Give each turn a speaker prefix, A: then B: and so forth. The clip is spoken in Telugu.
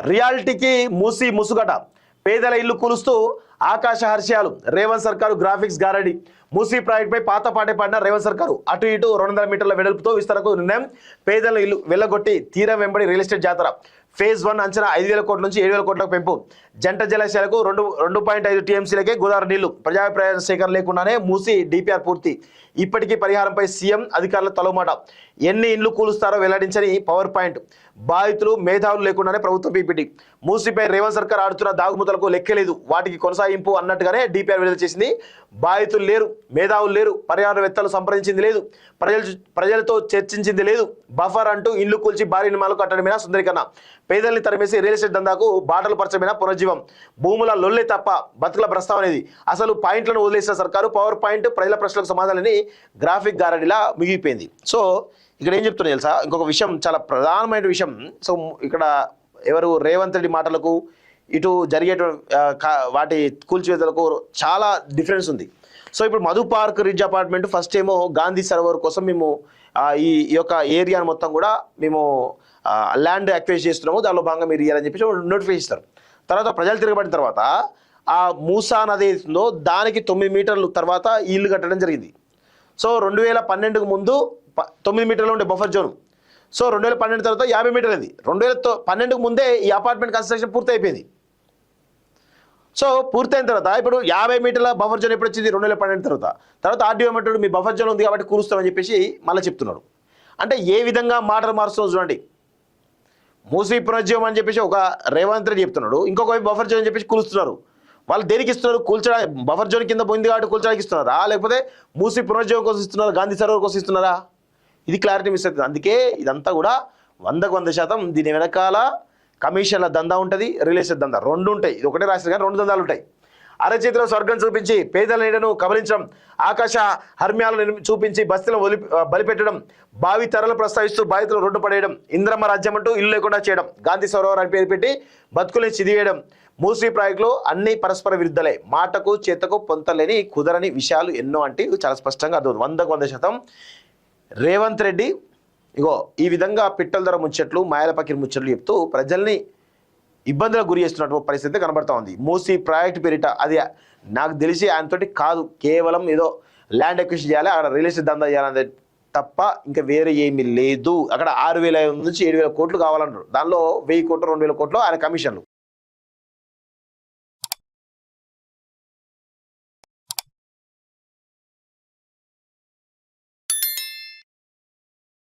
A: రియాలిటీకి మూసి ముసుగట పేదల ఇల్లు కూలుస్తూ ఆకాశ హర్షాలు రేవంత్ సర్కారు గ్రాఫిక్స్ గారడి మూసీ ప్రాజెక్టుపై పాత పాటే పాడిన రేవంత్ సర్కారు అటు ఇటు 200 మీటర్ల వెడల్పుతో విస్తరణకు నిర్ణయం పేదల ఇల్లు వెళ్ళగొట్టి తీరం వెంబడి రియల్ ఎస్టేట్ జాతర ఫేజ్ 1 అంచనా 5,000 కోట్ల నుంచి 7,000 కోట్లకు పెంపు జంట జలాశయాలకు 2.5 టీఎంసీలకే గోదావరి నీళ్లు ప్రజాభిప్రాయ సేకరణ లేకుండానే మూసి డిపిఆర్ పూర్తి ఇప్పటికీ పరిహారంపై సీఎం అధికారుల తలమాట ఎన్ని ఇండ్లు కూలుస్తారో వెల్లడించని పవర్ పాయింట్ బాధితులు మేధావులు లేకుండానే ప్రభుత్వం పీపీటీ మూసిపై రేవంత్ సర్కార్ ఆడుతున్న దాగుముతలకు లెక్కలేదు వాటికి కొనసాగింపు అన్నట్టుగానే డిపిఆర్ విడుదల చేసింది బాధితులు లేరు మేధావులు లేరు పర్యావరణవేత్తలు సంప్రదించింది లేదు ప్రజలతో చర్చించింది లేదు బఫర్ అంటూ ఇండ్లు కూల్చి భారీ నిర్మాణాలు కట్టడమేనా సుందరీకరణ పేదల్ని తరిమేసి రియల్ ఎస్టేట్ దందాకు బాటలు పరచమేనా పునర్జీవం భూముల లొల్లే తప్ప బతుకుల ప్రస్తావన అనేది అసలు పాయింట్లను వదిలేసిన సర్కారు పవర్ పాయింట్ ప్రజల ప్రశ్నలకు సమాధానాలని గ్రాఫిక్ గారడిలా మిగిలిపోయింది. సో ఇక్కడ ఏం చెప్తున్నా తెలుసా ఇంకొక విషయం చాలా ప్రధానమైన విషయం. సో ఇక్కడ ఎవరు రేవంత్ రెడ్డి మాటలకు ఇటు జరిగే వాటి కూల్చివేతలకు చాలా డిఫరెన్స్ ఉంది. సో ఇప్పుడు Madhu park ridge apartment first ఏమో గాంధీ సరోవర్ కోసం మేము ఈ యొక్క ఏరియాను మొత్తం కూడా మేము ల్యాండ్ అక్వైర్ చేస్తున్నాము దానిలో భాగంగా మీరు ఇయ్యాలని చెప్పి నోటిఫై ఇస్తారు. తర్వాత ప్రజలు తిరగబడిన తర్వాత ఆ మూసా నది ఏదో దానికి 9 మీటర్లు తర్వాత ఇల్లు కట్టడం జరిగింది. సో 2012కు ముందు 9 మీటర్లు ఉండే బఫర్ జోన్. సో 2012 తర్వాత 50 మీటర్లు అది 2012కు ముందే ఈ అపార్ట్మెంట్ కన్స్ట్రక్షన్ పూర్తి అయిపోయింది. సో పూర్తయిన తర్వాత ఇప్పుడు 50 మీటర్ల బఫర్ జోన్ ఎప్పుడు వచ్చింది 2012 తర్వాత ఆర్డీఓ ఏమంటాడు మీ బఫర్ జోన్ ఉంది కాబట్టి కూలుస్తామని చెప్పేసి మళ్ళీ చెప్తున్నాడు. అంటే ఏ విధంగా మాటలు మారుస్తున్నావు చూడండి. మూసీ పునర్జీవం అని చెప్పేసి ఒక రేవంత్ రెడ్డి చెప్తున్నాడు, ఇంకొక వైపు బఫర్ జోన్ అని చెప్పేసి కూలుస్తున్నారు. వాళ్ళు దేనికి ఇస్తున్నారు? కూల్చడానికి బఫర్ జోన్ కింద పోయింది కాబట్టి కూల్చడానికి ఇస్తున్నారా లేకపోతే మూసీ పునర్జీవం కోసం ఇస్తున్నారా గాంధీ సరోవర్ కోసం ఇస్తున్నారా? ఇది క్లారిటీ మిస్ అవుతుంది. అందుకే ఇదంతా కూడా 100% దీని వెనకాల కమిషన్ల దందా ఉంటుంది, రియల్ ఎస్టేట్ దందా రెండు ఉంటాయి. ఇది ఒకటే రాశారు కానీ 2 దందాలు ఉంటాయి. అరచేతిలో స్వర్గం చూపించి పేదల నీడను కబలించడం ఆకాశ హర్మ్యాలను చూపించి బస్తీలను బలిపెట్టడం భావి తరలు ప్రస్తావిస్తూ బాధితులు రోడ్డు పడేయడం ఇంద్రమ్మ రాజ్యం అంటూ ఇల్లు లేకుండా చేయడం గాంధీ సరోవర్ అని పేరు పెట్టి బతుకుల్ని చిదివేయడం మూసీ ప్రాజెక్టులో అన్ని పరస్పర విరుద్ధలే మాటకు చేతకు పొంతలేని కుదరని విషయాలు ఎన్నో అంటే చాలా స్పష్టంగా అర్థం 100% రేవంత్ రెడ్డి ఇగో ఈ విధంగా పిట్టల ధర ముచ్చట్లు మాయల పకిరి ముచ్చట్లు చెప్తూ ప్రజల్ని ఇబ్బందులకు గురి చేస్తున్నటువంటి పరిస్థితి కనబడతా ఉంది. మూసీ ప్రాజెక్ట్ పేరిట అది నాకు తెలిసి ఆయనతోటి కాదు, కేవలం ఏదో ల్యాండ్ ఎక్విజిషన్ చేయాలి అక్కడ రియల్ ఎస్టేట్ దందా చేయాలనేది తప్ప ఇంకా వేరే ఏమీ లేదు. అక్కడ 6,500 నుంచి 7,000 కోట్లు కావాలన్నారు. దానిలో 1,000 కోట్లు 2,000 కోట్లు ఆయన కమిషన్లు.